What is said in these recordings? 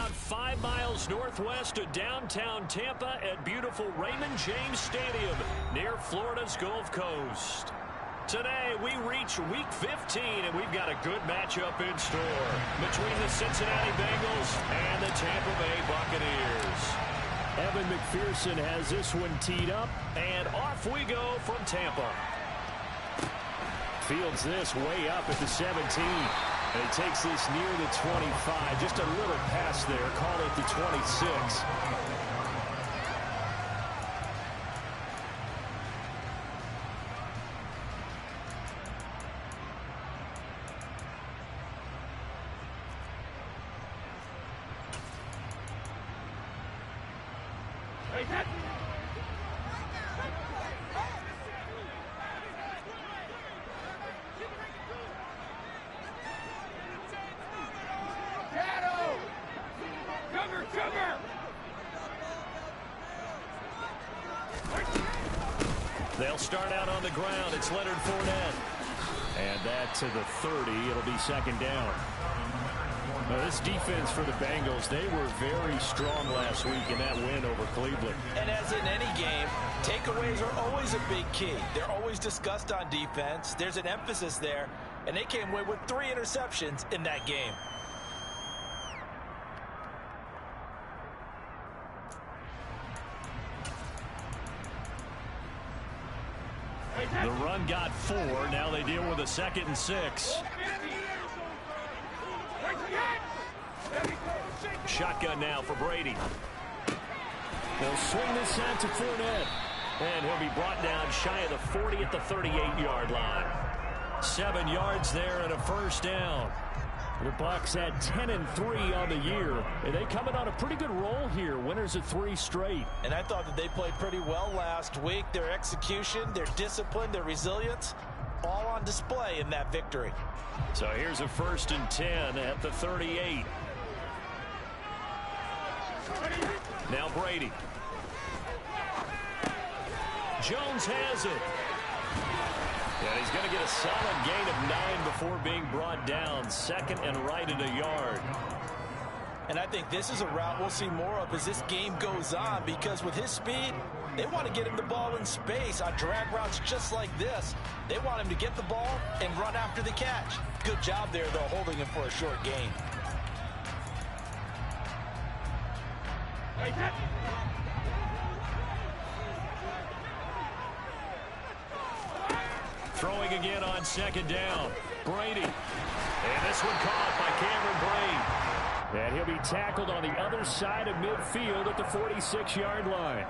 about 5 miles northwest of downtown Tampa at beautiful Raymond James Stadium near Florida's Gulf Coast. Today, we reach Week 15, and we've got a good matchup in store between the Cincinnati Bengals and the Tampa Bay Buccaneers. Evan McPherson has this one teed up, and off we go from Tampa. Fields this way up at the 17. And he takes this near the 25. Just a little pass there. Call it the 26. They'll start out on the ground. It's Leonard Fournette. And that to the 30. It'll be second down. Now, this defense for the Bengals, they were very strong last week in that win over Cleveland. And as in any game, takeaways are always a big key. They're always discussed on defense. There's an emphasis there. And they came away with 3 interceptions in that game. The run got 4. Now they deal with a 2nd and 6. Shotgun now for Brady. They'll swing this out to Fournette. And he'll be brought down shy of the 40 at the 38-yard line. 7 yards there and a first down. The Bucs at 10-3 on the year, and they coming on a pretty good roll here. Winners of 3 straight. And I thought that they played pretty well last week. Their execution, their discipline, their resilience, all on display in that victory. So here's a 1st and 10 at the 38. Now Brady. Jones has it. And he's going to get a solid gain of 9 before being brought down. 2nd and right at a yard. And I think this is a route we'll see more of as this game goes on, because with his speed, they want to get him the ball in space on drag routes just like this. They want him to get the ball and run after the catch. Good job there, though, holding him for a short gain. Throwing again on 2nd down. Brady. And this one caught by Cameron Brate. And he'll be tackled on the other side of midfield at the 46-yard line.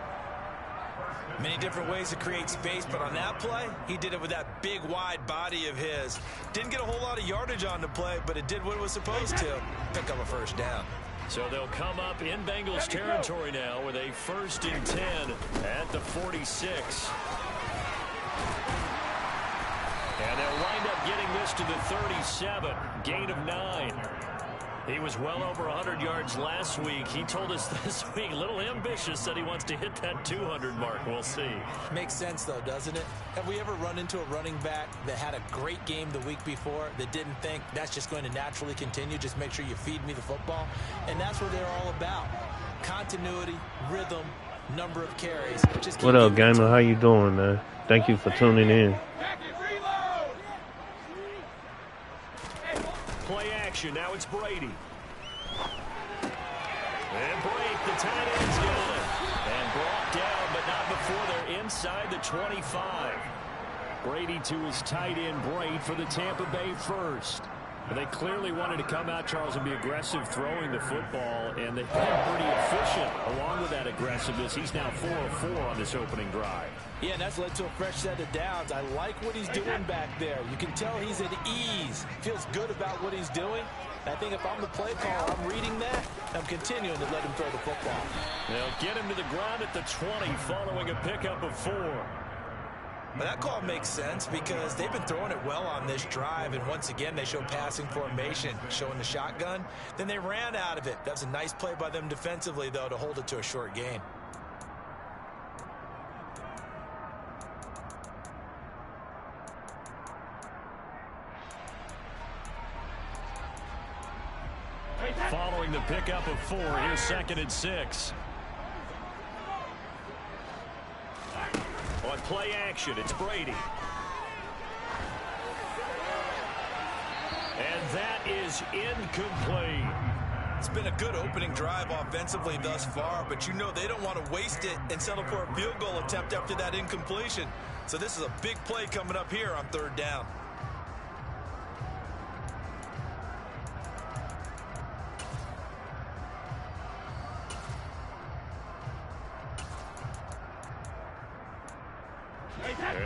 Many different ways to create space, but on that play, he did it with that big, wide body of his. Didn't get a whole lot of yardage on the play, but it did what it was supposed to. Pick up a first down. So they'll come up in Bengals territory now with a 1st and 10 at the 46. And they'll wind up getting this to the 37. Gain of 9. He was well over 100 yards last week. He told us this week, a little ambitious, that he wants to hit that 200 mark. We'll see. Makes sense, though, doesn't it? Have we ever run into a running back that had a great game the week before that didn't think that's just going to naturally continue? Just make sure you feed me the football. And that's what they're all about. Continuity, rhythm, number of carries. Just what up, gamer? How you doing, man? Thank you for tuning in. Play action. Now it's Brady. And Brate, the tight end's got it. And brought down, but not before they're inside the 25. Brady to his tight end, Brate, for the Tampa Bay first. They clearly wanted to come out, Charles, and be aggressive throwing the football, and they've been pretty efficient along with that aggressiveness. He's now 4 of 4 on this opening drive. Yeah, and that's led to a fresh set of downs. I like what he's doing back there. You can tell he's at ease. Feels good about what he's doing. And I think if I'm the play caller, I'm reading that. I'm continuing to let him throw the football. They'll get him to the ground at the 20 following a pickup of 4. But that call makes sense because they've been throwing it well on this drive, and once again they show passing formation, showing the shotgun. Then they ran out of it. That was a nice play by them defensively, though, to hold it to a short gain. Following the pickup of 4, here's 2nd and 6. On play action, it's Brady. And that is incomplete. It's been a good opening drive offensively thus far, but you know they don't want to waste it and settle for a field goal attempt after that incompletion. So this is a big play coming up here on 3rd down.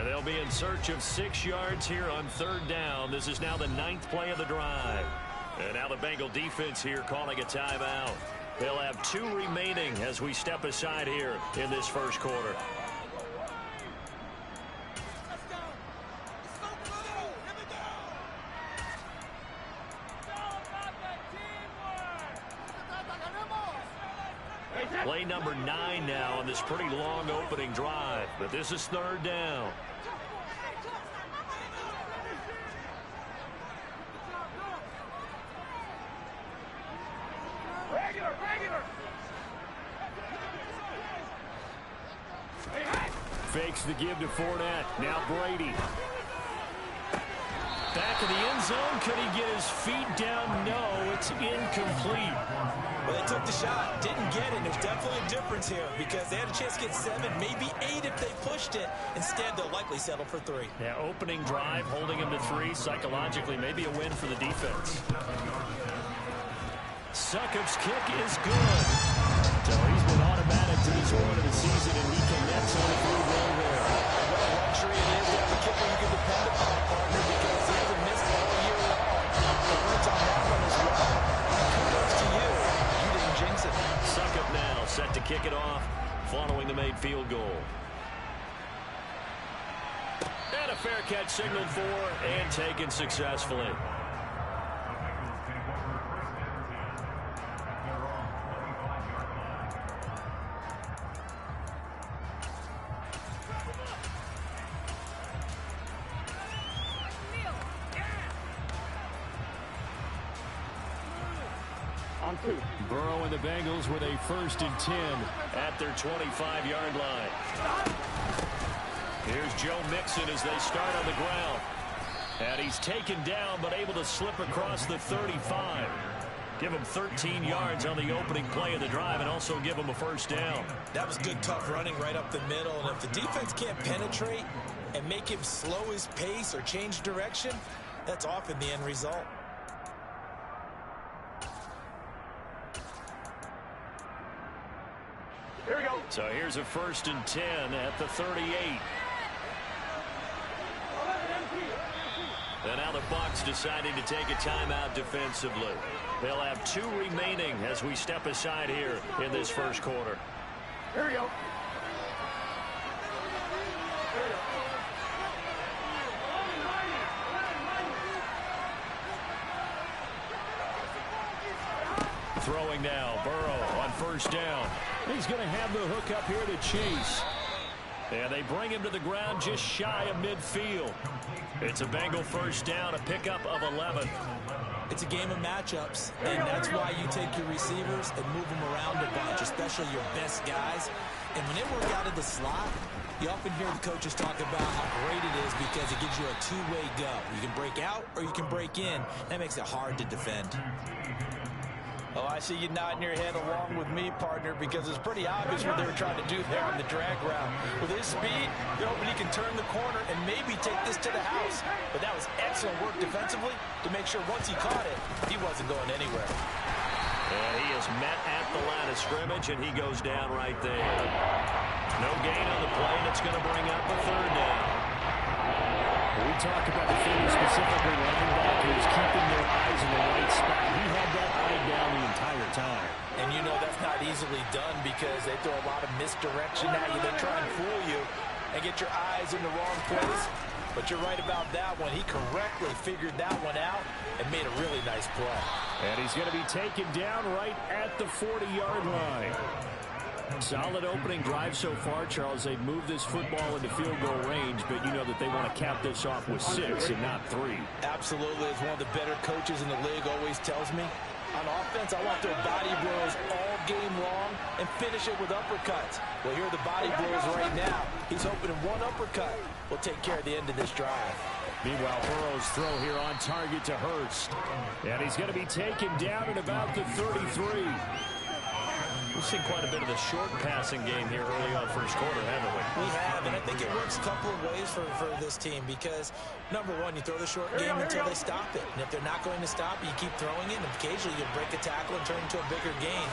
They'll be in search of 6 yards here on 3rd down. This is now the 9th play of the drive. And now the Bengal defense here calling a timeout. They'll have 2 remaining as we step aside here in this first quarter. Play number 9 now on this pretty long opening drive. But this is 3rd down. Fakes the give to Fournette. Now Brady. Back in the end zone. Could he get his feet down? No, it's incomplete. Well, they took the shot, didn't get it. There's definitely a difference here because they had a chance to get 7, maybe 8 if they pushed it. Instead, they'll likely settle for 3. Yeah, opening drive, holding him to 3. Psychologically, maybe a win for the defense. Succop's kick is good. So he's been automatic to this point of the season, and he connects on a field goal there. What a luxury it is to have a kicker you can depend upon, partner, because he hasn't missed all year long. The words on that one as well. Kudos to you. You didn't jinx it. Succop now set to kick it off following the made field goal. And a fair catch signaled for and taken successfully. Burrow and the Bengals with a 1st and 10 at their 25-yard line. Here's Joe Mixon as they start on the ground. And he's taken down but able to slip across the 35. Give him 13 yards on the opening play of the drive and also give him a 1st down. That was good, tough running right up the middle. And if the defense can't penetrate and make him slow his pace or change direction, that's often the end result. Here we go. So here's a 1st and 10 at the 38. And now the Bucs deciding to take a timeout defensively. They'll have 2 remaining as we step aside here in this first quarter. Here we go. Throwing now, Burrow on 1st down. He's going to have the hook up here to Chase. And they bring him to the ground just shy of midfield. It's a Bengal 1st down, a pickup of 11. It's a game of matchups, and that's why you take your receivers and move them around a bunch, especially your best guys. And when they work out of the slot, you often hear the coaches talk about how great it is because it gives you a 2-way go. You can break out or you can break in. That makes it hard to defend. Oh, I see you nodding your head along with me, partner, because it's pretty obvious what they were trying to do there on the drag route. With his speed, they're hoping he can turn the corner and maybe take this to the house. But that was excellent work defensively to make sure once he caught it, he wasn't going anywhere. And he is met at the line of scrimmage, and he goes down right there. No gain on the play, and it's going to bring up a 3rd down. We talked about the Phillies, specifically running back, who was keeping their eyes in the right spot. He had that eye down the entire time. And you know that's not easily done because they throw a lot of misdirection at you. They try and fool you and get your eyes in the wrong place. But you're right about that one. He correctly figured that one out and made a really nice play. And he's going to be taken down right at the 40-yard line. Solid opening drive so far, Charles. They've moved this football into field goal range, but you know that they want to cap this off with 6 and not 3. Absolutely. As one of the better coaches in the league always tells me, On offense, I want their body blows all game long and finish it with uppercuts. Well, here are the body blows right now. He's hoping one uppercut will take care of the end of this drive. Meanwhile, Burrow's throw here on target to Hurst. And he's going to be taken down at about the 33. We've seen quite a bit of the short passing game here early on first quarter, haven't we? We have, and I think it works a couple of ways for this team because, number one, you throw the short game until they stop it. And if they're not going to stop it, you keep throwing it, and occasionally you'll break a tackle and turn it into a bigger gain.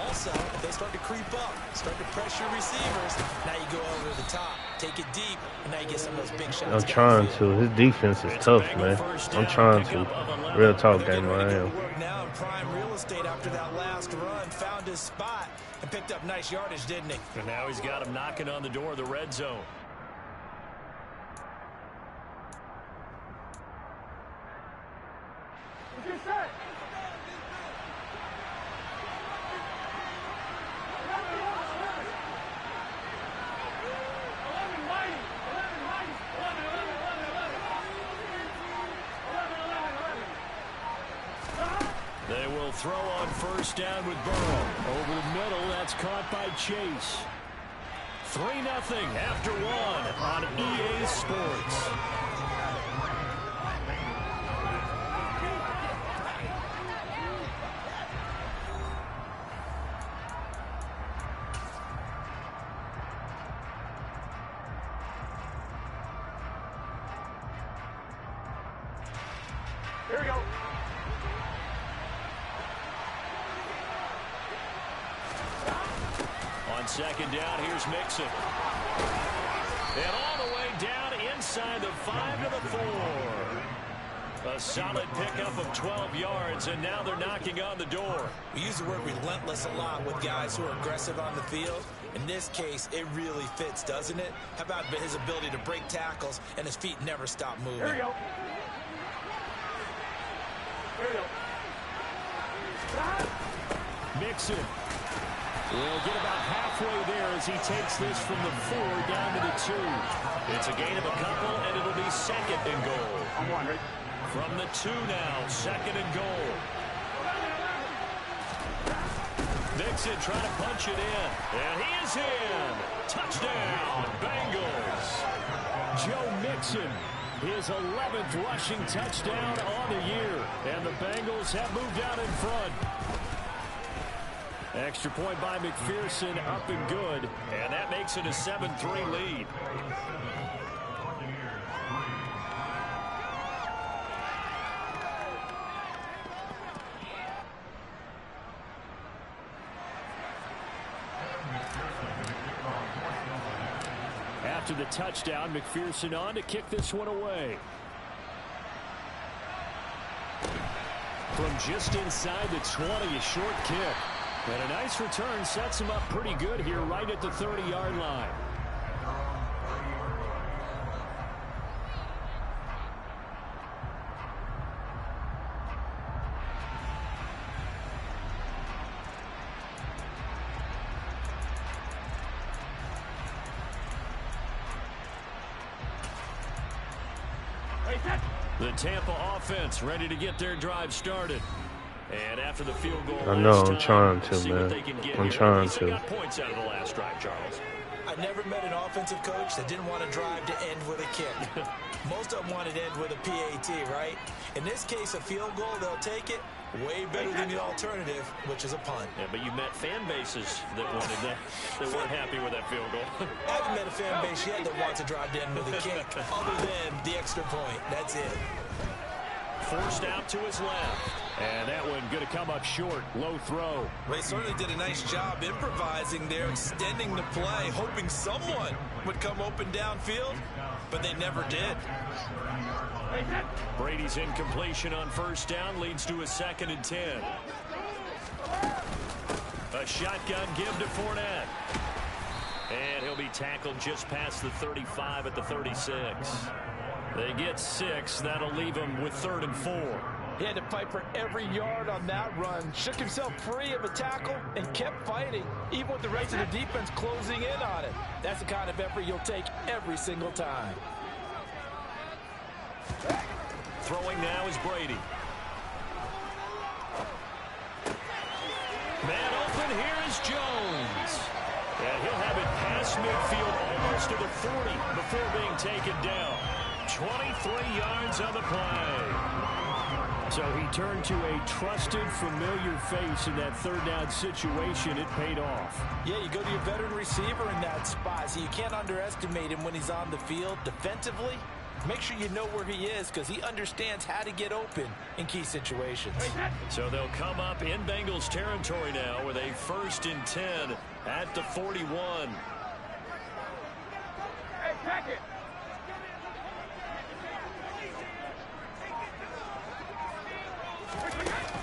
Also, if they start to creep up, start to pressure receivers, now you go over the top, take it deep, and now you get some of those big shots. I'm trying to. His defense is tough, man. I'm trying to. Real talk, game, I am. Now in prime real estate after that last run, found his spot and picked up nice yardage, didn't he? And now he's got him knocking on the door of the red zone. They will throw on first down with Burrow. Over the middle, that's caught by Chase. 3-0 after one on EA Sports. Here we go. On second down, here's Mixon. And all the way down inside the 5 to the 4. A solid pickup of 12 yards, and now they're knocking on the door. We use the word relentless a lot with guys who are aggressive on the field. In this case, it really fits, doesn't it? How about his ability to break tackles and his feet never stop moving? Here we go. Here we go. Mixon will get about halfway there as he takes this from the 4 down to the 2. It's a gain of a couple, and it'll be second and goal. I'm wondering. From the 2 now, second and goal. Mixon trying to punch it in, and he is in. Touchdown, Bengals. Joe Mixon, his 11th rushing touchdown on the year, and the Bengals have moved out in front. Extra point by McPherson, up and good, and that makes it a 7-3 lead. After the touchdown, McPherson on to kick this one away. From just inside the 20, a short kick. And a nice return sets him up pretty good here right at the 30-yard line. The Tampa offense ready to get their drive started. And after the field goal, I know, I'm trying to, man. I'm trying to. Got points out of the last drive, Charles. I've never met an offensive coach that didn't want to drive to end with a kick. Most of them wanted to end with a PAT, right? In this case, a field goal, they'll take it. Way better than the alternative, which is a punt. Yeah, but you met fan bases that wanted that weren't happy with that field goal. I haven't met a fan base yet that wants to drive to end with a kick, other than the extra point. That's it. Forced out to his left. And that one going to come up short. Low throw. They certainly did a nice job improvising there, extending the play, hoping someone would come open downfield, but they never did. Brady's incompletion on first down leads to a 2nd and 10. A shotgun give to Fournette. And he'll be tackled just past the 35 at the 36. They get 6. That'll leave him with 3rd and 4. He had to fight for every yard on that run, shook himself free of a tackle, and kept fighting, even with the rest of the defense closing in on it. That's the kind of effort you'll take every single time. Throwing now is Brady. have it past midfield, almost to the 40 before being taken down. 23 yards on the play. So he turned to a trusted, familiar face in that third down situation. It paid off. Yeah, you go to your veteran receiver in that spot, so you can't underestimate him when he's on the field. Defensively, make sure you know where he is because he understands how to get open in key situations. So they'll come up in Bengals territory now with a 1st and 10 at the 41. Hey, pack it.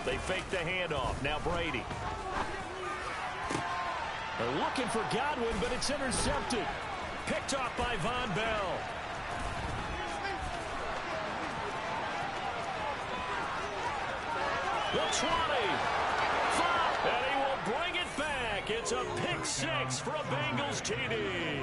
They fake the handoff. Now Brady. They're looking for Godwin, but it's intercepted. Picked off by Von Bell. The 20. And he will bring it back. It's a pick 6 for a Bengals TD.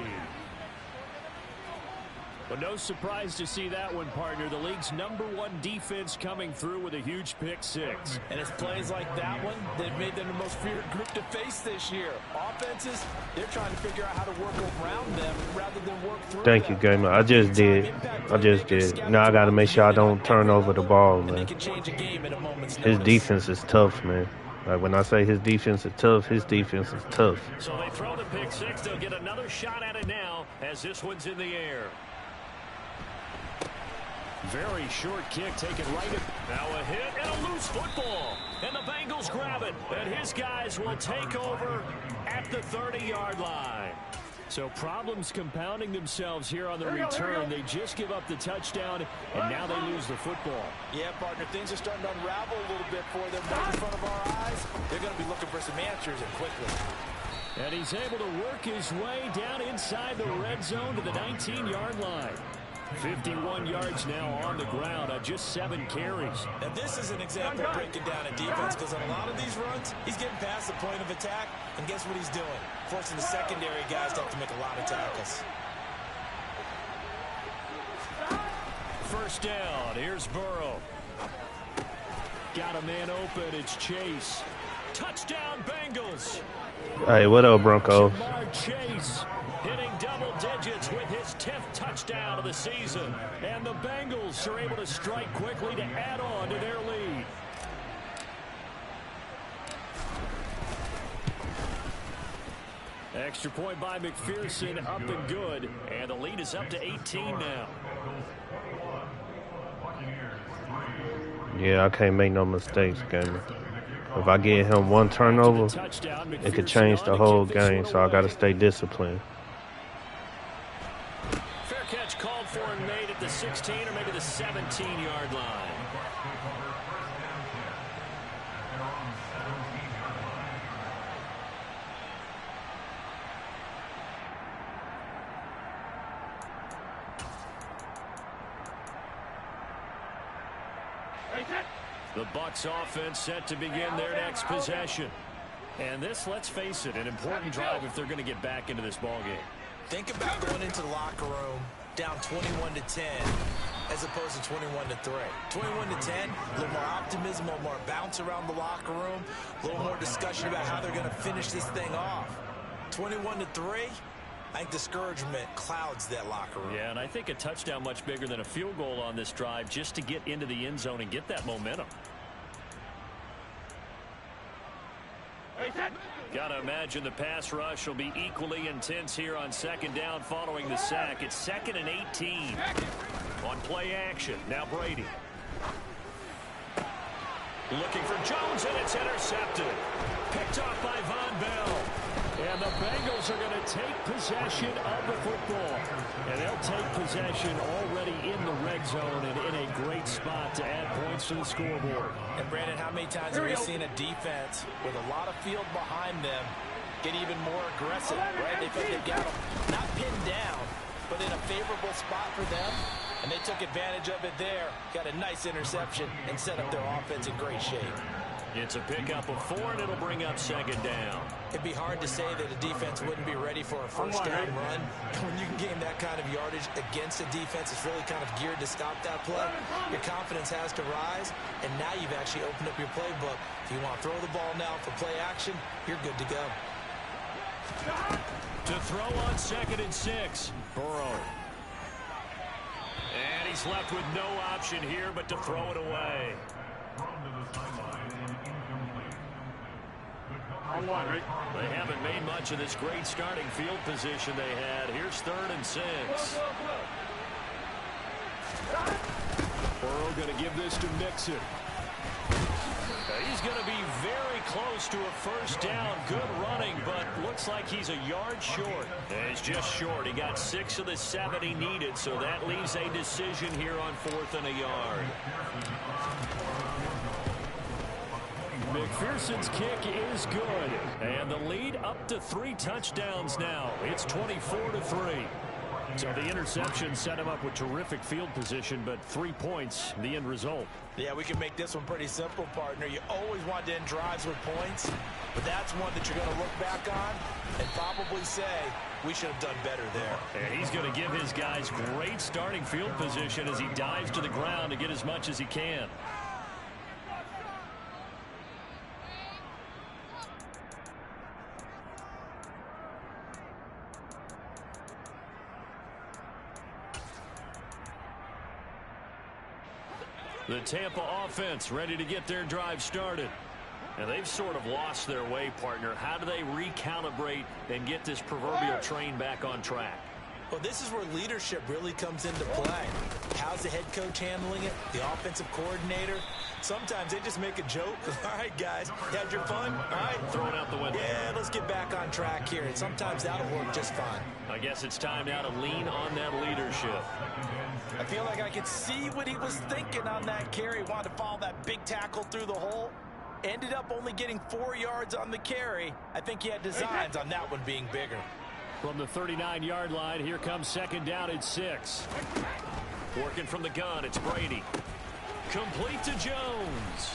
But no surprise to see that one, partner. The league's #1 defense coming through with a huge pick 6. And it's plays like that one that have made them the most feared group to face this year. Offenses, they're trying to figure out how to work around them rather than work through Thank you, Gamer. I just did. Now I got to make sure I don't turn over the ball, man. His defense is tough, man. Like when I say his defense is tough, his defense is tough. So they throw the pick 6. They'll get another shot at it now as this one's in the air. Very short kick taken right at. Now a hit and a loose football. And the Bengals grab it. And his guys will take over at the 30-yard line. So problems compounding themselves here on the return. They just give up the touchdown, and now they lose the football. Yeah, partner, things are starting to unravel a little bit for them right in front of our eyes. They're going to be looking for some answers and quickly. And he's able to work his way down inside the red zone to the 19-yard line. 51 yards now on the ground on just 7 carries. And this is an example of breaking down a defense because on a lot of these runs, he's getting past the point of attack, and guess what he's doing? Forcing the secondary guys to have to make a lot of tackles. First down. Here's Burrow. Got a man open. It's Chase. Touchdown, Bengals. Hey, what up, Broncos? Jamar Chase hitting double digits with his 10th touchdown of the season. And the Bengals are able to strike quickly to add on to their lead. Extra point by McPherson, up and good. And the lead is up to 18 now. Yeah, I can't make no mistakes, Gamer. If I get him one turnover, it could change the whole game, so I got to stay disciplined. Fair catch called for and made at the 16 or maybe the 17-yard line. The Bucs offense set to begin their next possession. And this, let's face it, an important drive if they're going to get back into this ballgame. Think about going into the locker room down 21-10 as opposed to 21-3. 21-10, a little more optimism, a little more bounce around the locker room, a little more discussion about how they're going to finish this thing off. 21-3, I think discouragement clouds that locker room. Yeah, and I think a touchdown much bigger than a field goal on this drive just to get into the end zone and get that momentum. Got to imagine the pass rush will be equally intense here on second down following the sack. It's 2nd and 18 on play action. Now Brady. Looking for Jones, and it's intercepted. Picked off by Von Bell. And the Bengals are going to take possession of the football. And they'll take possession already in the red zone and in a great spot to add points to the scoreboard. And Brandon, how many times have we seen a defense with a lot of field behind them get even more aggressive, right? They've got them not pinned down, but in a favorable spot for them. And they took advantage of it there. Got a nice interception and set up their offense in great shape. It's a pickup of 4, and it'll bring up second down. It'd be hard to say that a defense wouldn't be ready for a first down run. When you can gain that kind of yardage against a defense that's really kind of geared to stop that play, your confidence has to rise, and now you've actually opened up your playbook. If you want to throw the ball now for play action, you're good to go. To throw on 2nd and 6. Burrow. And he's left with no option here but to throw it away. They haven't made much of this great starting field position they had. Here's 3rd and 6. Burrow going to give this to Mixon. He's going to be very close to a first down. Good running, but looks like he's a yard short. He's just short. He got 6 of the 7 he needed, so that leaves a decision here on 4th and a yard. McPherson's kick is good. And the lead up to 3 touchdowns now. It's 24-3. So the interception set him up with terrific field position, but 3 points, the end result. Yeah, we can make this one pretty simple, partner. You always want to end drives with points, but that's one that you're going to look back on and probably say, we should have done better there. And he's going to give his guys great starting field position as he dives to the ground to get as much as he can. The Tampa offense ready to get their drive started. And they've sort of lost their way, partner. How do they recalibrate and get this proverbial train back on track? Well, this is where leadership really comes into play. How's the head coach handling it? The offensive coordinator? Sometimes they just make a joke. All right, guys, you had your fun? All right. Throw it out the window. Yeah, let's get back on track here. And sometimes that'll work just fine. I guess it's time now to lean on that leadership. I feel like I could see what he was thinking on that carry. Wanted to follow that big tackle through the hole. Ended up only getting 4 yards on the carry. I think he had designs on that one being bigger. From the 39-yard line, here comes 2nd down and 6. Working from the gun, it's Brady. Complete to Jones.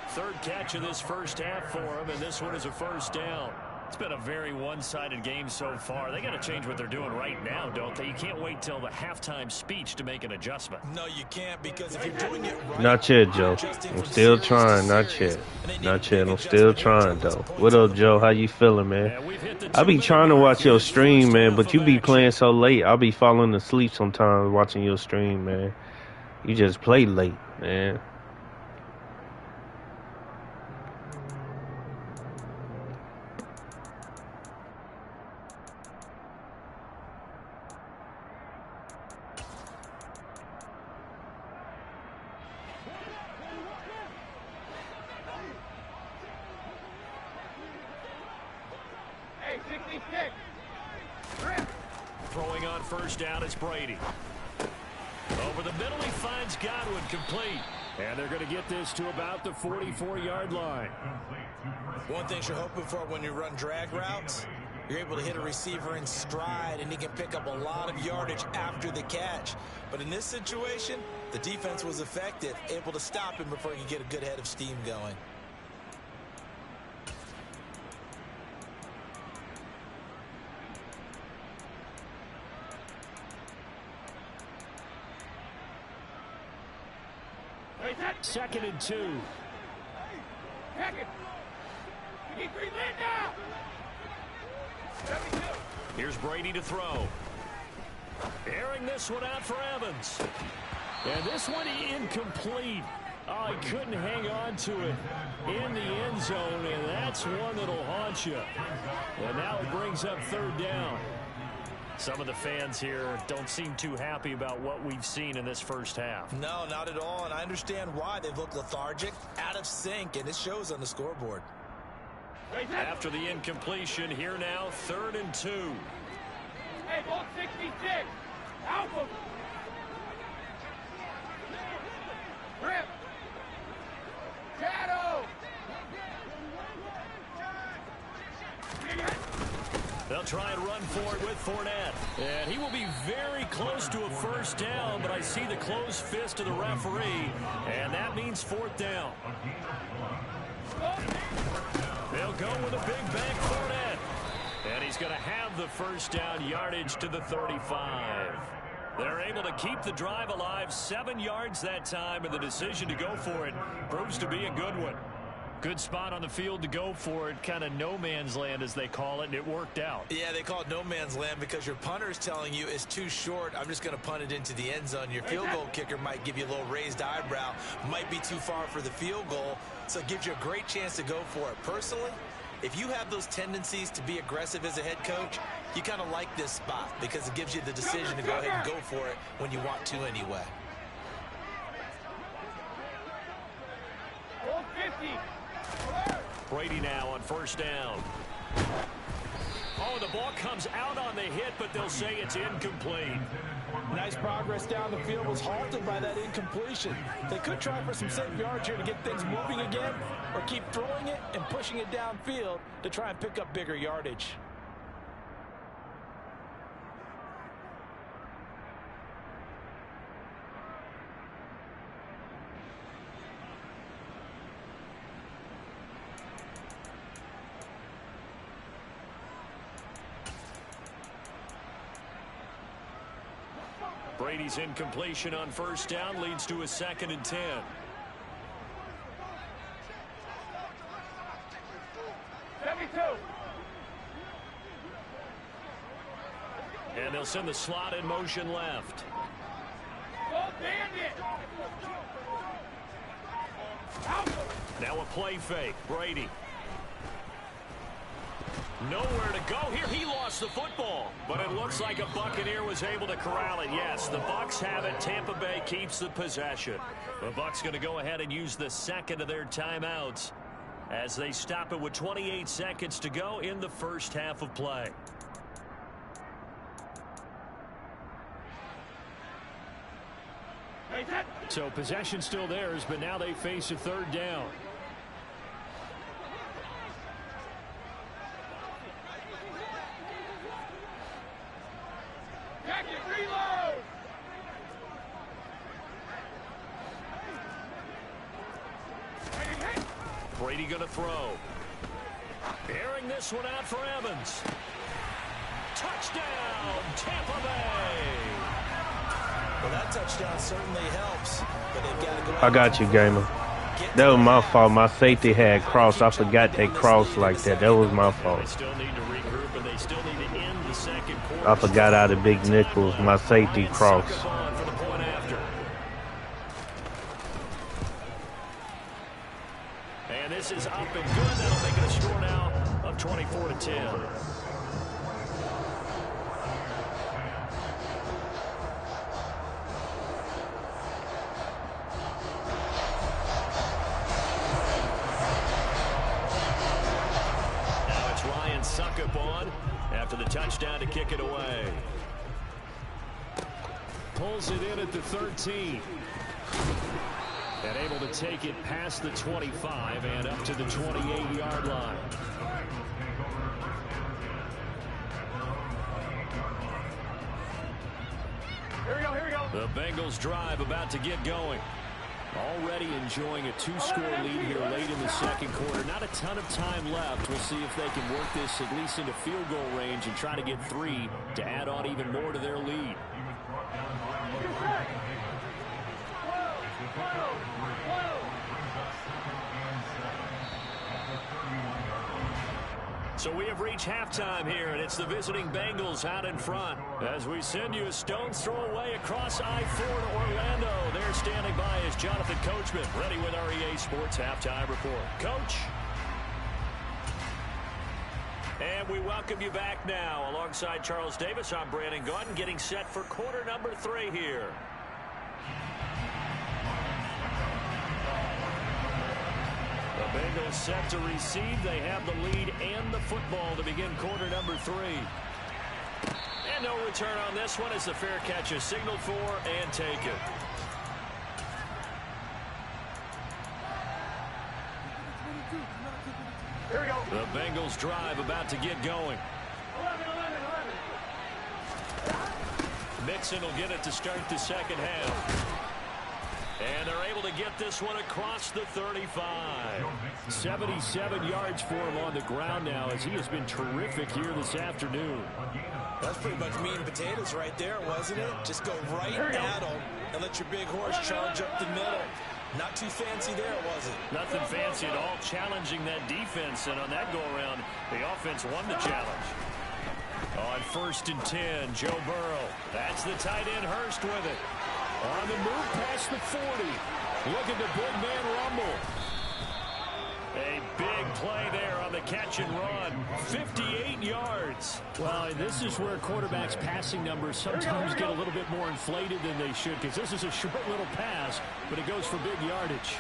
3rd catch of this first half for him, and this one is a first down. It's been a very one-sided game so far. They got to change what they're doing right now, don't they? You can't wait till the halftime speech to make an adjustment. No, you can't, because if you're doing it right... Not yet, Joe. I'm still trying. Not yet. Not yet. I'm still trying, though. What up, Joe? How you feeling, man? I be trying to watch your stream, man, but you be playing so late. I'll be falling asleep sometimes watching your stream, man. You just play late, man. Throwing on first down, it's Brady. Over the middle, he finds Godwin, complete. And they're going to get this to about the 44-yard line. One thing you're hoping for when you run drag routes, you're able to hit a receiver in stride, and he can pick up a lot of yardage after the catch. But in this situation, the defense was effective, able to stop him before he could get a good head of steam going. Second and 2. Here's Brady to throw. Airing this one out for Evans. And this one incomplete. Oh, he couldn't hang on to it in the end zone, and that's one that'll haunt you. And now it brings up 3rd down. Some of the fans here don't seem too happy about what we've seen in this first half. No, not at all, and I understand why. They've looked lethargic, out of sync, and it shows on the scoreboard. After the incompletion, here now, 3rd and 2. Hey, ball 66. Alpha. Rip. Shadow. They'll try and run for it with Fournette. And he will be very close to a first down, but I see the closed fist of the referee, and that means 4th down. They'll go with a big bank Fournette. And he's going to have the first down yardage to the 35. They're able to keep the drive alive, 7 yards that time, and the decision to go for it proves to be a good one. Good spot on the field to go for it. Kind of no man's land, as they call it, and it worked out. Yeah, they call it no man's land because your punter is telling you it's too short. I'm just going to punt it into the end zone. Your field goal kicker might give you a little raised eyebrow. Might be too far for the field goal, so it gives you a great chance to go for it. Personally, if you have those tendencies to be aggressive as a head coach, you kind of like this spot because it gives you the decision to go ahead and go for it when you want to anyway. Brady now on first down. Oh, the ball comes out on the hit, but they'll say it's incomplete. Nice progress down the field, was halted by that incompletion. They could try for some safe yards here to get things moving again, or keep throwing it and pushing it downfield to try and pick up bigger yardage. Brady's incompletion on first down leads to a 2nd and 10. And they'll send the slot in motion left. Now a play fake. Brady. Nowhere to go here. He lost the football, but it looks like a Buccaneer was able to corral it. Yes, the Bucs have it. Tampa Bay keeps the possession. The Bucs going to go ahead and use the 2nd of their timeouts as they stop it with 28 seconds to go in the first half of play. So possession still theirs, but now they face a 3rd down. Brady going to throw. Airing this one out for Evans. Touchdown, Tampa Bay. Well, that touchdown certainly helps, but they've got to go. I got you, gamer. That was my fault. My safety had crossed. I forgot they crossed like that. That was my fault. They still need to regroup, and they still need to end the 2nd quarter. I forgot out of Big Nichols. My safety crossed. And this is up and good. That'll make it a score now of 24-10. Suck up on after the touchdown to kick it away. Pulls it in at the 13. And able to take it past the 25 and up to the 28-yard line. Here we go. The Bengals drive about to get going. Already enjoying a 2-score lead here late in the 2nd quarter. Not a ton of time left. We'll see if they can work this at least into field goal range and try to get 3 to add on even more to their lead. So we have reached halftime here, and it's the visiting Bengals out in front. As we send you a stone's throw away across I-4 to Orlando. There standing by is Jonathan Coachman, ready with our EA Sports Halftime Report. Coach. And we welcome you back now. Alongside Charles Davis, I'm Brandon Gaudin, getting set for quarter number 3 here. The Bengals set to receive. They have the lead and the football to begin quarter number 3. And no return on this one as the fair catch is signaled for and taken. Here we go. The Bengals drive about to get going. 11. Mixon will get it to start the 2nd half. And they're able to get this one across the 35. 77 yards for him on the ground now as he has been terrific here this afternoon. That's pretty much meat and potatoes right there, wasn't it? Just go right at him and let your big horse charge up the middle. Not too fancy there, was it? Nothing fancy at all, challenging that defense, and on that go-around, the offense won the challenge. On 1st and 10, Joe Burrow. That's the tight end Hurst with it. On the move past the 40. Look at the big man rumble. A big play there on the catch and run. 58 yards. Well, this is where quarterbacks' passing numbers sometimes get a little bit more inflated than they should, because this is a short little pass, but it goes for big yardage.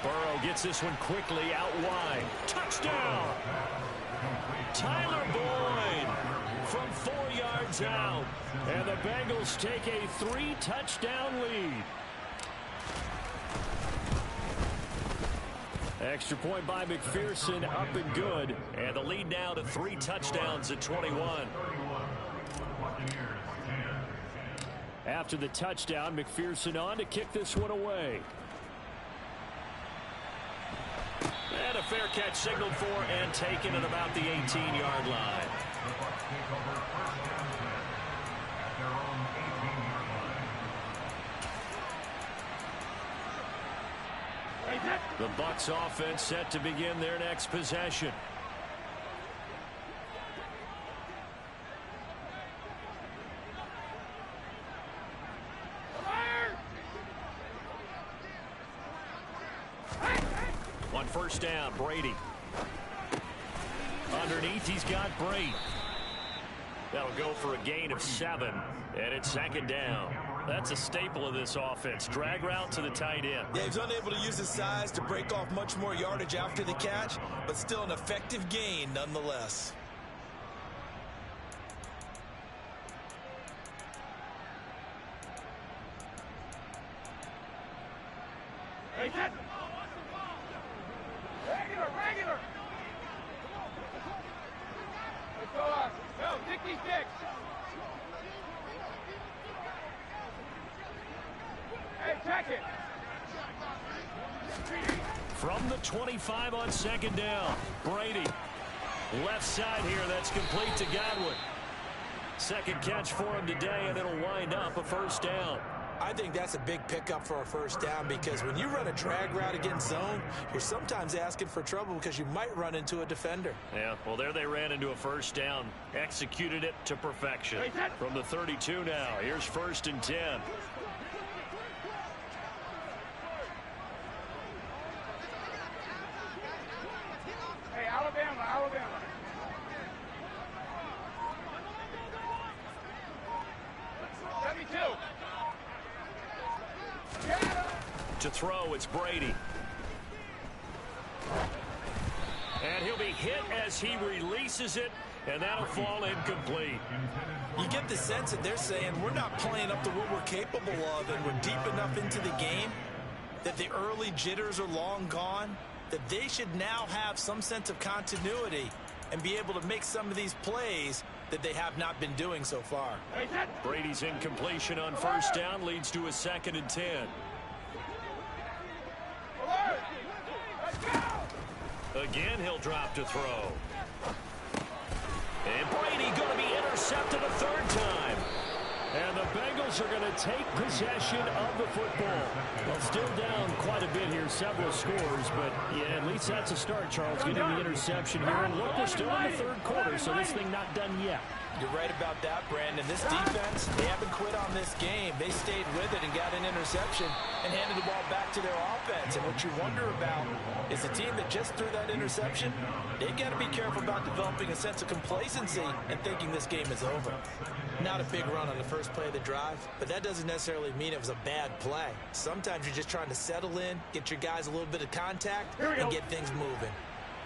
Burrow gets this one quickly out wide. Touchdown! Tyler Boyd from 4 yards out. And the Bengals take a 3-touchdown lead. Extra point by McPherson, up and good. And the lead now to 3 touchdowns at 21. After the touchdown, McPherson on to kick this one away. And a fair catch signaled for and taken at about the 18-yard line. The Bucs offense set to begin their next possession. On 1st down, Brady. Underneath, he's got Brady. That'll go for a gain of 7, and it's 2nd down. That's a staple of this offense. Drag route to the tight end. Yeah, he's unable to use his size to break off much more yardage after the catch, but still an effective gain nonetheless. Regular. Let's go up. Go, stick these sticks. Hey, check it. From the 25 on 2nd down, Brady. Left side here, that's complete to Godwin. 2nd catch for him today, and it'll wind up a 1st down. I think that's a big pickup for a 1st down, because when you run a drag route against zone, you're sometimes asking for trouble because you might run into a defender. Yeah, well, there they ran into a 1st down. Executed it to perfection. From the 32 now, here's 1st and 10. Hey, Alabama. 72. To throw, it's Brady. And he'll be hit as he releases it, and that'll fall incomplete. You get the sense that they're saying we're not playing up to what we're capable of, and we're deep enough into the game that the early jitters are long gone, that they should now have some sense of continuity and be able to make some of these plays that they have not been doing so far. Brady's incompletion on 1st down leads to a 2nd and 10. Again, he'll drop to throw. And Brady going to be intercepted a 3rd time. And the Bengals are going to take possession of the football. Well, still down quite a bit here, several scores, but yeah, at least that's a start, Charles, getting the interception here. And look, we're still in the 3rd quarter, so this thing not done yet. You're right about that, Brandon. This defense, they haven't quit on this game. They stayed with it and got an interception and handed the ball back to their offense. And what you wonder about is the team that just threw that interception, they got to be careful about developing a sense of complacency and thinking this game is over. Not a big run on the first play of the drive, but that doesn't necessarily mean it was a bad play. Sometimes you're just trying to settle in, get your guys a little bit of contact, and get things moving.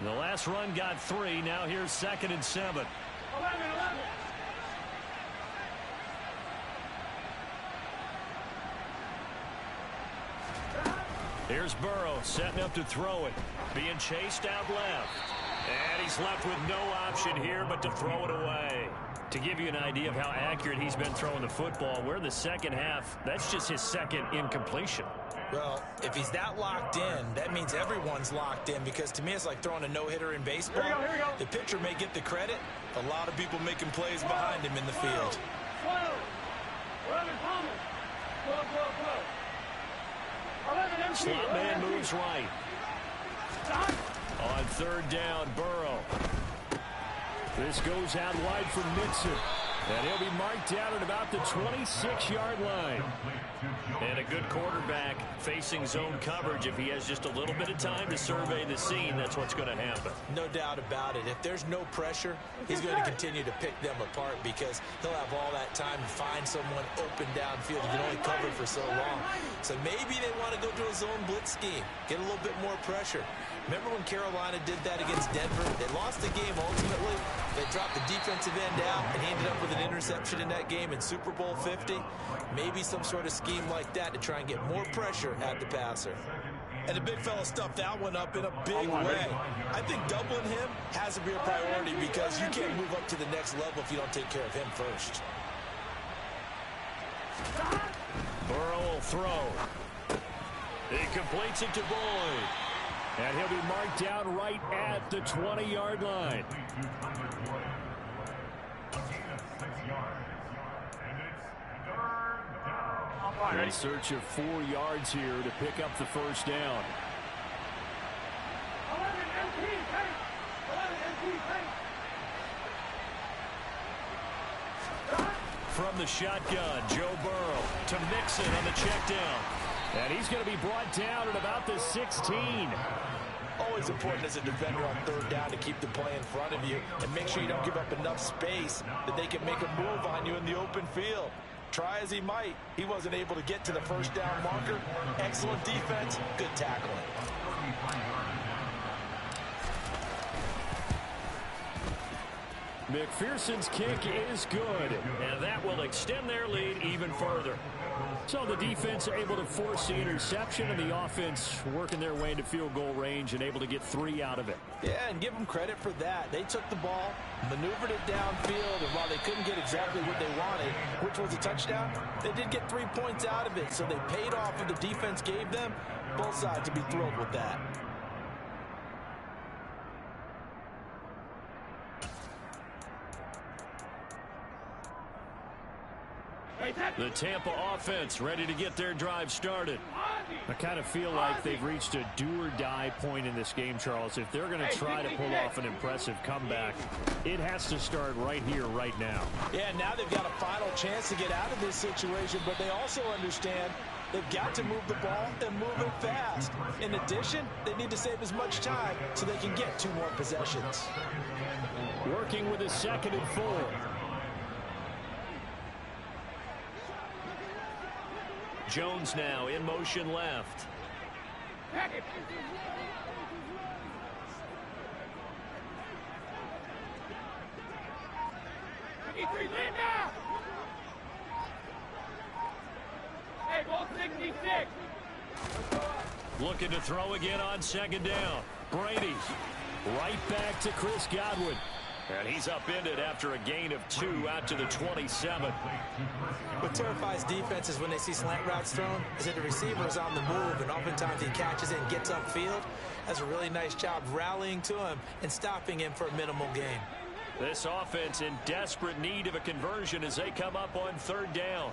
The last run got 3. Now here's 2nd and 7. 11. Here's Burrow setting up to throw it. Being chased out left. And he's left with no option here but to throw it away. To give you an idea of how accurate he's been throwing the football, we're in the 2nd half. That's just his 2nd incompletion. Well, if he's that locked in, that means everyone's locked in, because to me it's like throwing a no-hitter in baseball. Here we go. The pitcher may get the credit, a lot of people making plays behind him in the field. Slow. 11, Thomas. Slow. Slot man moves right. On third down, Burrow. This goes out wide for Mixon. And he'll be marked down at about the 26-yard line. And a good quarterback facing zone coverage. If he has just a little bit of time to survey the scene, that's what's going to happen. No doubt about it. If there's no pressure, he's going to continue to pick them apart because he'll have all that time to find someone open downfield. You can only cover for so long. So maybe they want to go to a zone blitz scheme, get a little bit more pressure. Remember when Carolina did that against Denver? They lost the game ultimately. They dropped the defensive end out, and he ended up with an interception in that game in Super Bowl 50. Maybe some sort of scheme like that to try and get more pressure at the passer. And the big fella stuffed that one up in a big way. I think doubling him has to be a priority because you can't move up to the next level if you don't take care of him first. Burrow will throw. He completes it to Boyd. And he'll be marked down right at the 20-yard line. In search of 4 yards here to pick up the first down. From the shotgun, Joe Burrow to Mixon on the check down. And he's going to be brought down at about the 16. Always important as a defender on third down to keep the play in front of you and make sure you don't give up enough space that they can make a move on you in the open field. Try as he might, he wasn't able to get to the first down marker. Excellent defense, good tackling. McPherson's kick is good, and that will extend their lead even further. So the defense able to force the interception, and the offense working their way into field goal range and able to get 3 out of it. Yeah, and give them credit for that. They took the ball, maneuvered it downfield, and while they couldn't get exactly what they wanted, which was a touchdown, they did get 3 points out of it, so they paid off what the defense gave them. Both sides to be thrilled with that. The Tampa offense ready to get their drive started. I kind of feel like they've reached a do-or-die point in this game, Charles. If they're going to try to pull off an impressive comeback, it has to start right here, right now. Yeah, now they've got a final chance to get out of this situation, but they also understand they've got to move the ball and move it fast. In addition, they need to save as much time so they can get 2 more possessions. Working with a 2nd and 4. Jones now in motion left. Hey, ball 66. Looking to throw again on 2nd down. Brady right back to Chris Godwin. And he's upended after a gain of 2 out to the 27. What terrifies defenses when they see slant routes thrown is that the receiver is on the move, and oftentimes he catches it and gets upfield. That's a really nice job rallying to him and stopping him for a minimal gain. This offense in desperate need of a conversion as they come up on 3rd down.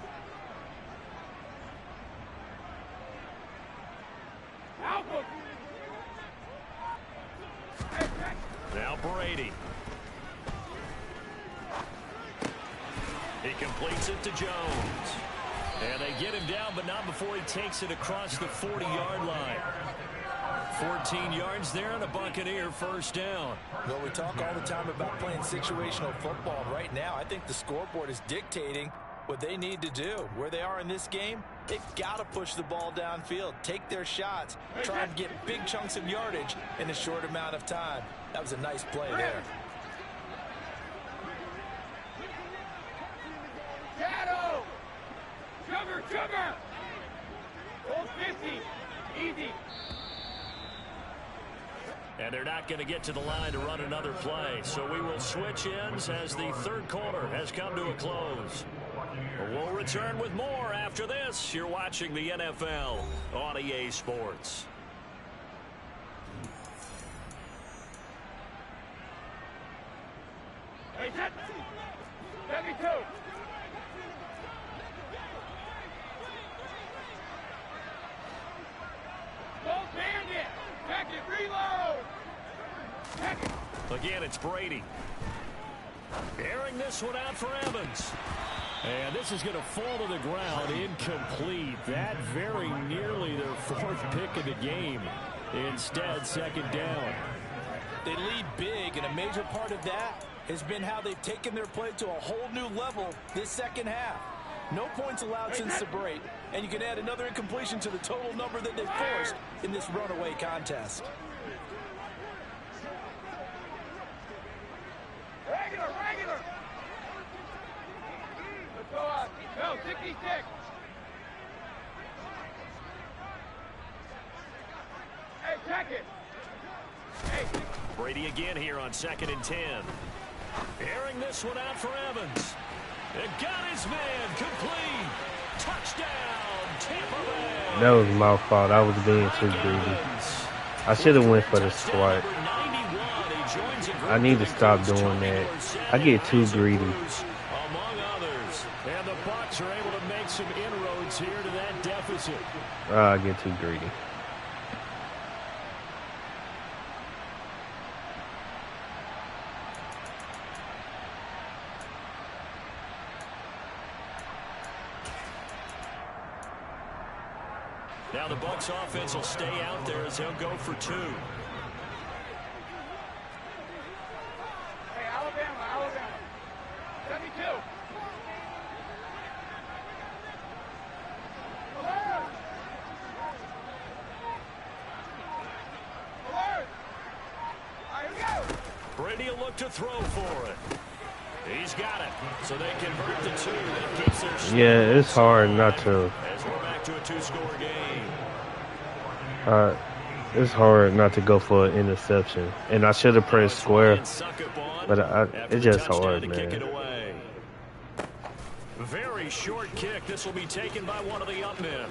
Now Brady. He completes it to Jones. And they get him down, but not before he takes it across the 40-yard line. 14 yards there and a Buccaneer first down. Well, we talk all the time about playing situational football. Right now, I think the scoreboard is dictating what they need to do. Where they are in this game, they've got to push the ball downfield, take their shots, try and get big chunks of yardage in a short amount of time. That was a nice play there. Shadow! Sugar! Hold 50. Easy. And they're not going to get to the line to run another play. So we will switch ends as the 3rd quarter has come to a close. We'll return with more after this. You're watching the NFL on EA Sports. Hey, set. 72. Again, it's Brady. Airing this one out for Evans. And this is going to fall to the ground, incomplete. That very nearly their 4th pick of the game. Instead, 2nd down. They lead big, and a major part of that has been how they've taken their play to a whole new level this second half. No points allowed since the break, and you can add another incompletion to the total number that they forced in this runaway contest. Regular. Let's go up. Go, 66. Hey, check it. Hey. Brady again here on 2nd and 10. Airing this one out for Evans. It got his man complete. Touchdown, Tampa Bay. That was my fault. I was being too greedy. I should have went for the squat. I need to stop doing that. I get too greedy. Among others. And the Bucs are able to make some inroads here to that deficit. I get too greedy. Now the Bucs offense will stay out there as they'll go for 2. Hey, Alabama. 72. Alert! All right, here we go. Brady will look to throw for it. He's got it. So they convert the 2. That keeps their Yeah, it's hard not to. As we're back to a 2-score game. It's hard not to go for an interception. And I should have pressed square. But it's just hard, man. Very short kick. This will be taken by one of the up men.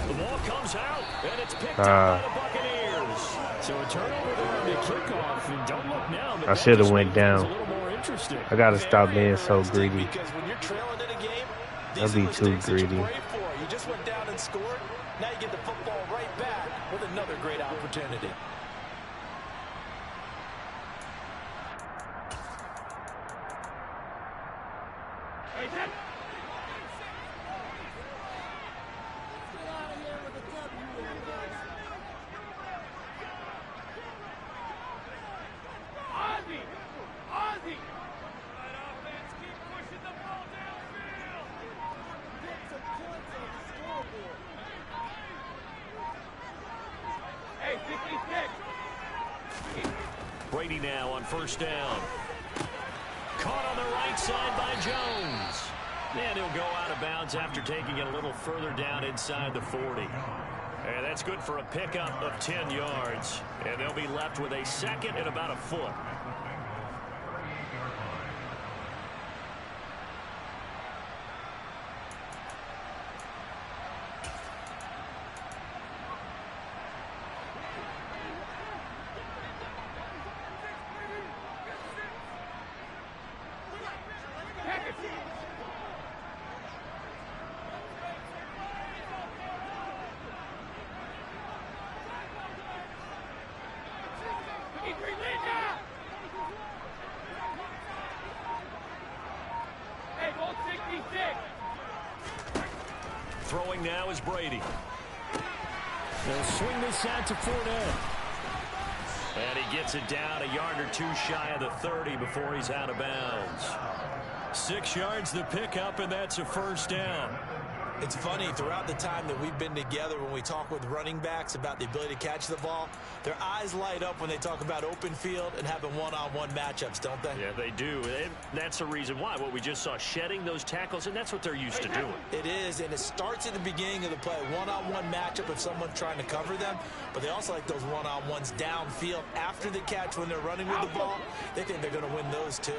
The ball comes out, and it's picked up by the Buccaneers. So a turnover there on the kickoff. And don't look now. I should have went down. I got to stop being so greedy. I'd be too greedy. You just went down and scored. Now you get the football right back with another great opportunity. Ozzie! Hey, 66. Brady now on 1st down. Caught on the right side by Jones. And he'll go out of bounds after taking it a little further down inside the 40. And that's good for a pickup of 10 yards. And they'll be left with a 2nd and about a foot. Throwing now is Brady. They'll swing this out to Fournette. And he gets it down a yard or 2 shy of the 30 before he's out of bounds. 6 yards the pickup, and that's a 1st down. It's funny, throughout the time that we've been together, when we talk with running backs about the ability to catch the ball, their eyes light up when they talk about open field and having one-on-one matchups, don't they? Yeah, they do. And that's the reason why. What we just saw, shedding those tackles, and that's what they're used to doing. It is, and it starts at the beginning of the play, one-on-one matchup if someone's trying to cover them, but they also like those one-on-ones downfield after the catch when they're running with the ball. They think they're going to win those, too.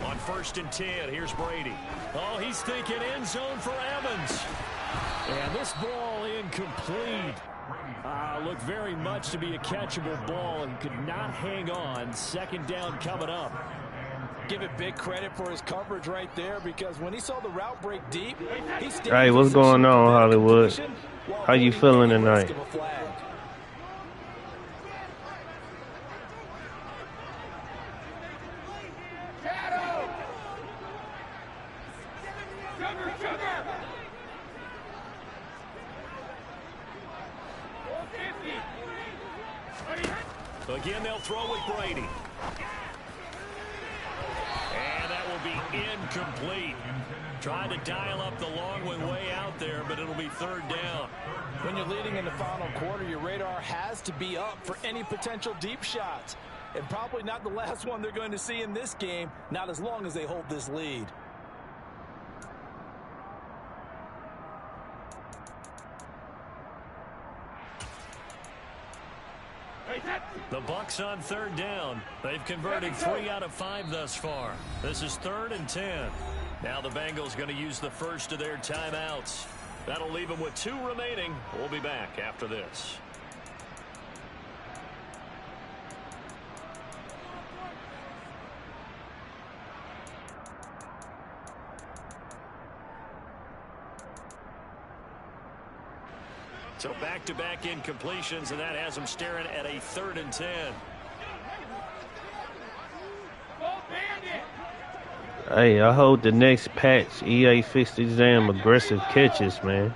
On 1st and 10, here's Brady. Oh, he's thinking end zone for Evans. And this ball incomplete. Looked very much to be a catchable ball and could not hang on. 2nd down coming up. Give it big credit for his coverage right there, because when he saw the route break deep, he stayed. Hey, what's going on, Hollywood? How you feeling tonight? Again, they'll throw with Brady. And that will be incomplete. Trying to dial up the long one way out there, but it'll be third down. When you're leading in the final quarter, your radar has to be up for any potential deep shots. And probably not the last one they're going to see in this game, not as long as they hold this lead. The Bucs on third down. They've converted 3 out of 5 thus far. This is 3rd and 10. Now the Bengals going to use the first of their timeouts. That'll leave them with 2 remaining. We'll be back after this. So back-to-back incompletions, and that has them staring at a 3rd and 10. Hey, I hope the next patch EA fix these damn aggressive catches, man.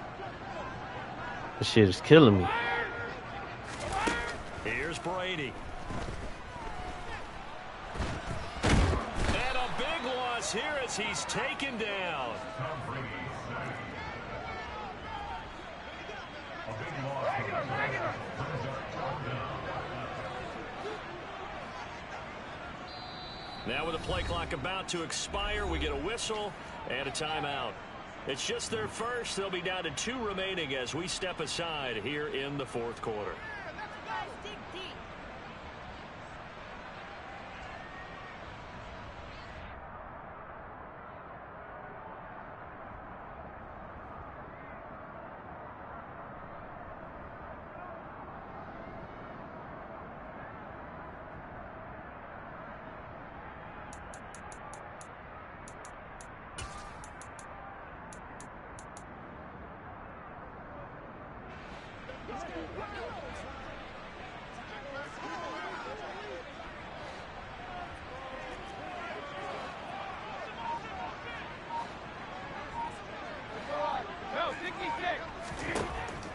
This shit is killing me. Here's Brady. And a big loss here as he's taken down. Now with the play clock about to expire, we get a whistle and a timeout. It's just their first. They'll be down to 2 remaining as we step aside here in the 4th quarter.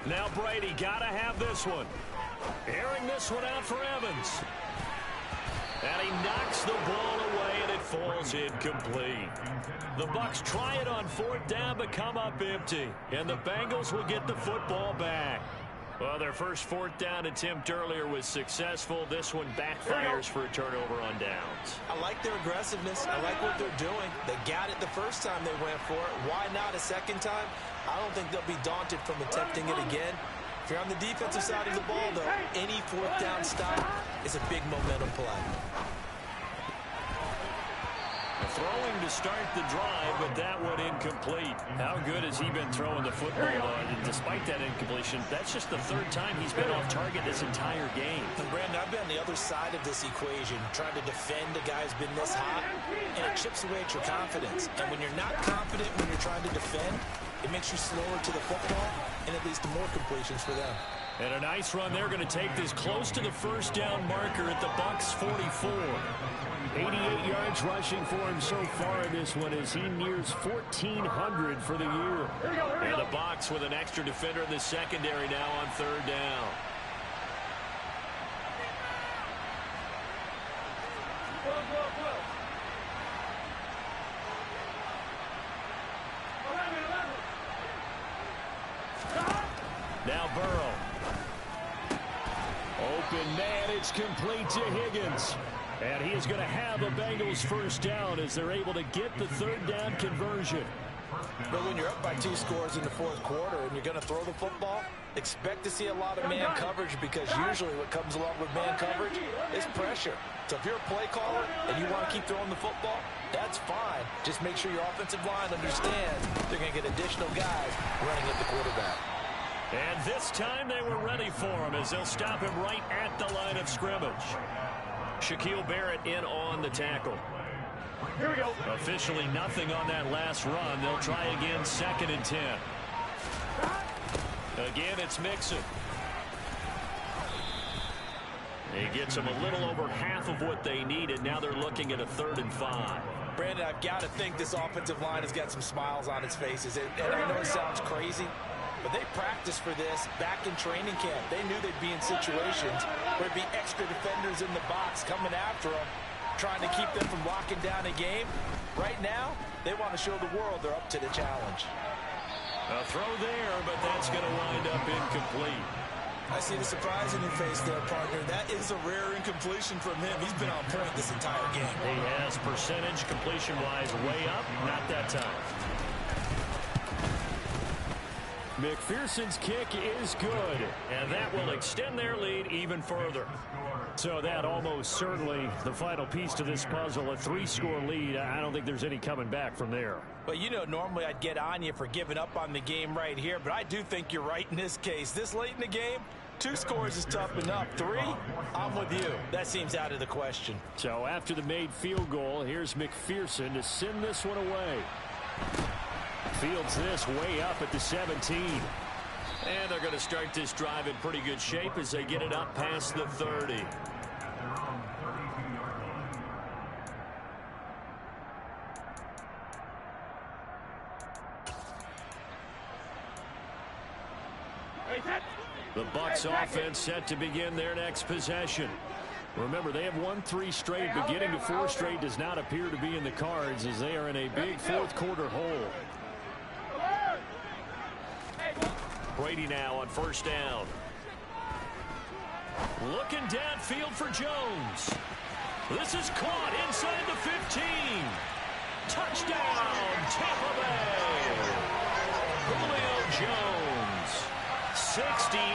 Now Brady got to have this one. Airing this one out for Evans. And he knocks the ball away, and it falls incomplete. The Bucs try it on 4th down, but come up empty. And the Bengals will get the football back. Well, their first 4th down attempt earlier was successful. This one backfires for a turnover on downs. I like their aggressiveness. I like what they're doing. They got it the first time they went for it. Why not a second time? I don't think they'll be daunted from attempting it again. If you're on the defensive side of the ball, though, any 4th down stop is a big momentum play. Throwing to start the drive, but that one incomplete. How good has he been throwing the football? Despite that incompletion, that's just the 3rd time he's been off target this entire game. And Brandon, I've been on the other side of this equation, trying to defend a guy who's been this hot, and it chips away at your confidence. And when you're not confident when you're trying to defend, it makes you slower to the football, and it leads to more completions for them. And a nice run. They're going to take this close to the 1st down marker at the Bucs 44. 88 yards rushing for him so far in this one as he nears 1,400 for the year. And the Bucs with an extra defender in the secondary now on 3rd down. Now Burrow. Open man, it's complete to Higgins. And he is going to have a Bengals 1st down as they're able to get the 3rd down conversion. But when you're up by 2 scores in the 4th quarter and you're going to throw the football, expect to see a lot of man coverage, because usually what comes along with man coverage is pressure. So if you're a play caller and you want to keep throwing the football, that's fine. Just make sure your offensive line understands they're going to get additional guys running at the quarterback. And this time they were ready for him as they'll stop him right at the line of scrimmage. Shaquille Barrett in on the tackle. Here we go. Officially nothing on that last run. They'll try again, 2nd and 10. Again, it's Mixon. He gets them a little over half of what they needed. Now they're looking at a 3rd and 5. Brandon, I've got to think this offensive line has got some smiles on its faces. And I know it sounds crazy, But they practiced for this back in training camp. They knew they'd be in situations where there'd be extra defenders in the box coming after them, trying to keep them from locking down a game. Right now, they want to show the world they're up to the challenge. A throw there, but that's going to wind up incomplete. I see the surprise in your face there, partner. That is a rare incompletion from him. He's been on point this entire game. He has percentage completion-wise way up, not that time. McPherson's kick is good, and that will extend their lead even further. So that almost certainly the final piece to this puzzle, a 3-score lead. I don't think there's any coming back from there. Well, you know, normally I'd get on you for giving up on the game right here, but I do think you're right in this case. This late in the game, 2 scores is tough enough. 3, I'm with you. That seems out of the question. So after the made field goal, here's McPherson to send this one away. Fields this way up at the 17. And they're going to start this drive in pretty good shape as they get it up past the 30. The Bucs offense set to begin their next possession. Remember, they have won 3 straight, but getting to 4 straight does not appear to be in the cards as they are in a big fourth-quarter hole. Brady now on first down. Looking downfield for Jones. This is caught inside the 15. Touchdown, Tampa Bay. Julio Jones, 68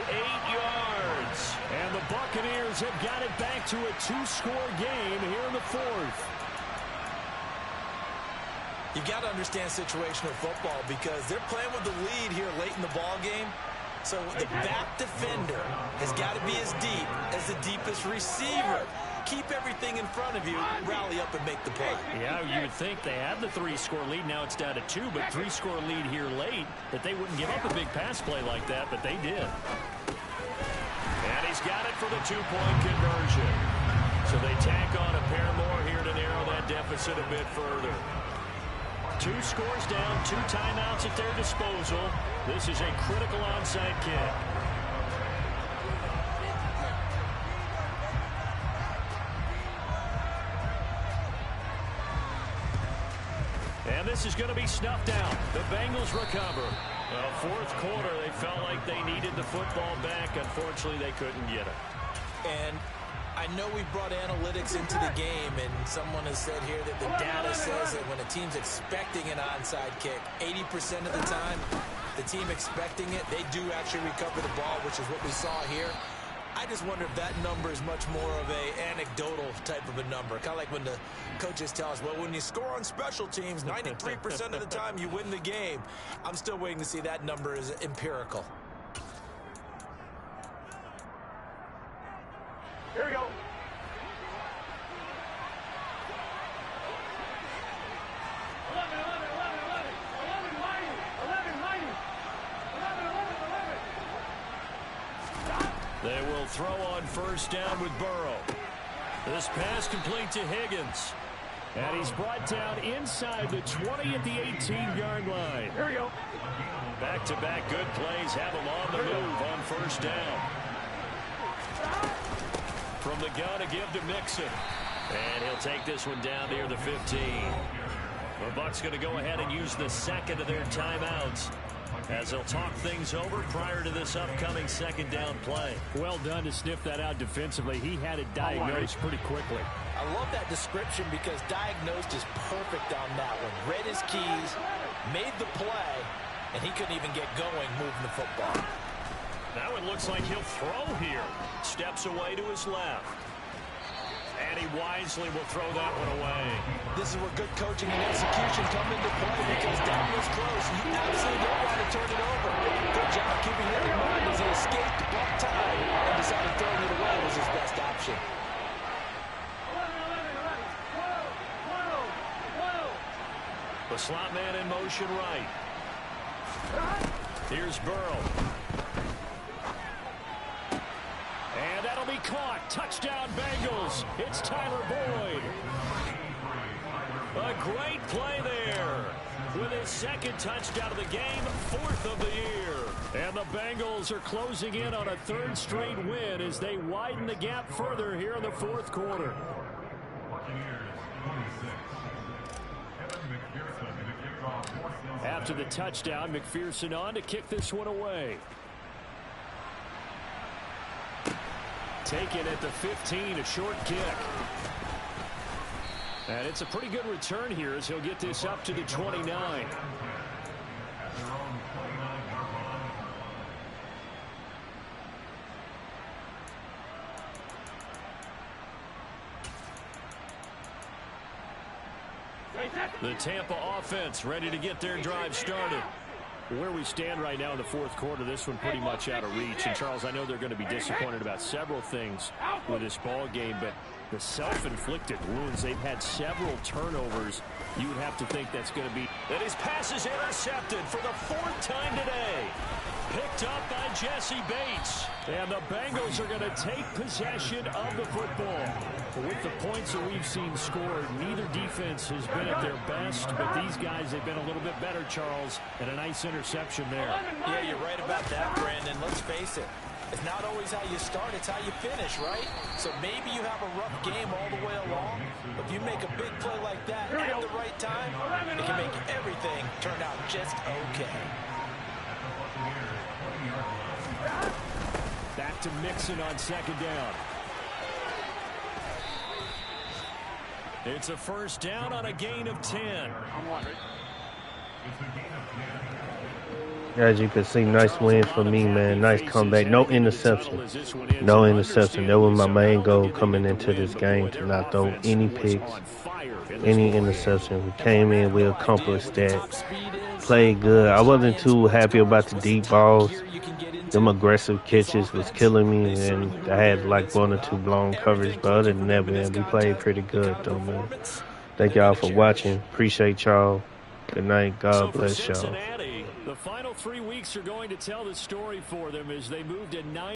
yards. And the Buccaneers have got it back to a 2-score game here in the 4th. You've got to understand situational football because they're playing with the lead here late in the ball game. So the back defender has got to be as deep as the deepest receiver. Keep everything in front of you, rally up and make the play. Yeah, you would think they have the 3-score lead. Now it's down to 2, but 3-score lead here late, that they wouldn't give up a big pass play like that, but they did. And he's got it for the 2-point conversion. So they tack on a pair more here to narrow that deficit a bit further. 2 scores down, 2 timeouts at their disposal. This is a critical onside kick. And this is going to be snuffed out. The Bengals recover. Fourth quarter, they felt like they needed the football back. Unfortunately, they couldn't get it. And I know we brought analytics into the game, and someone has said here that the data says that when a team's expecting an onside kick, 80% of the time, the team expecting it, they do actually recover the ball, which is what we saw here. I just wonder if that number is much more of a anecdotal type of a number. Kind of like when the coaches tell us, well, when you score on special teams, 93% of the time you win the game. I'm still waiting to see that number is empirical. Here we go. They will throw on first down with Burrow. This pass complete to Higgins. And he's brought down inside the 20 at the 18-yard line. Here we go. Back-to-back good plays have him on the move on first down. From the gun to give to Mixon. And he'll take this one down near the 15. The Bucs going to go ahead and use the second of their timeouts as they'll talk things over prior to this upcoming second down play. Well done to sniff that out defensively. He had it diagnosed pretty quickly. I love that description because diagnosed is perfect on that one. Read his keys, made the play, and he couldn't even get going moving the football. Now it looks like he'll throw here. Steps away to his left. And he wisely will throw that one away. This is where good coaching and execution come into play because down was close. You absolutely don't want to turn it over. Good job keeping that in mind as he escaped one time and decided throwing it away was his best option. The slot man in motion right. Here's Burrow. And that'll be caught. Touchdown, Bengals. It's Tyler Boyd. A great play there. with his second touchdown of the game, 4th of the year. And the Bengals are closing in on a 3rd straight win as they widen the gap further here in the 4th quarter. After the touchdown, McPherson on to kick this one away. Taken at the 15, a short kick. And it's a pretty good return here as he'll get this up to the 29. The Tampa offense ready to get their drive started. Where we stand right now in the 4th quarter, this one pretty much out of reach. And, Charles, I know they're going to be disappointed about several things with this ball game, but the self-inflicted wounds, they've had several turnovers. You would have to think that's going to be. And his pass is intercepted for the 4th time today. Picked up by Jesse Bates. And the Bengals are going to take possession of the football. With the points that we've seen scored, neither defense has been at their best, but these guys have been a little bit better, Charles, and a nice interception there. Yeah, you're right about that, Brandon. Let's face it. It's not always how you start, it's how you finish, right? So maybe you have a rough game all the way along, but if you make a big play like that at the right time, it can make everything turn out just okay. Back to Mixon on 2nd down. It's a 1st down on a gain of 10. As you can see, nice win for me, man. Nice comeback. No interception. No interception. That was my main goal coming into this game, to not throw any picks, any interception. We came in, we accomplished that. Played good. I wasn't too happy about the deep balls. Them aggressive catches was killing me, and I had like 1 or 2 blown coverage. But other than that, man, we played pretty good, though, man. Thank y'all for watching. Appreciate y'all. Good night. God bless y'all. The final 3 weeks are going to tell the story for them as they move to 9.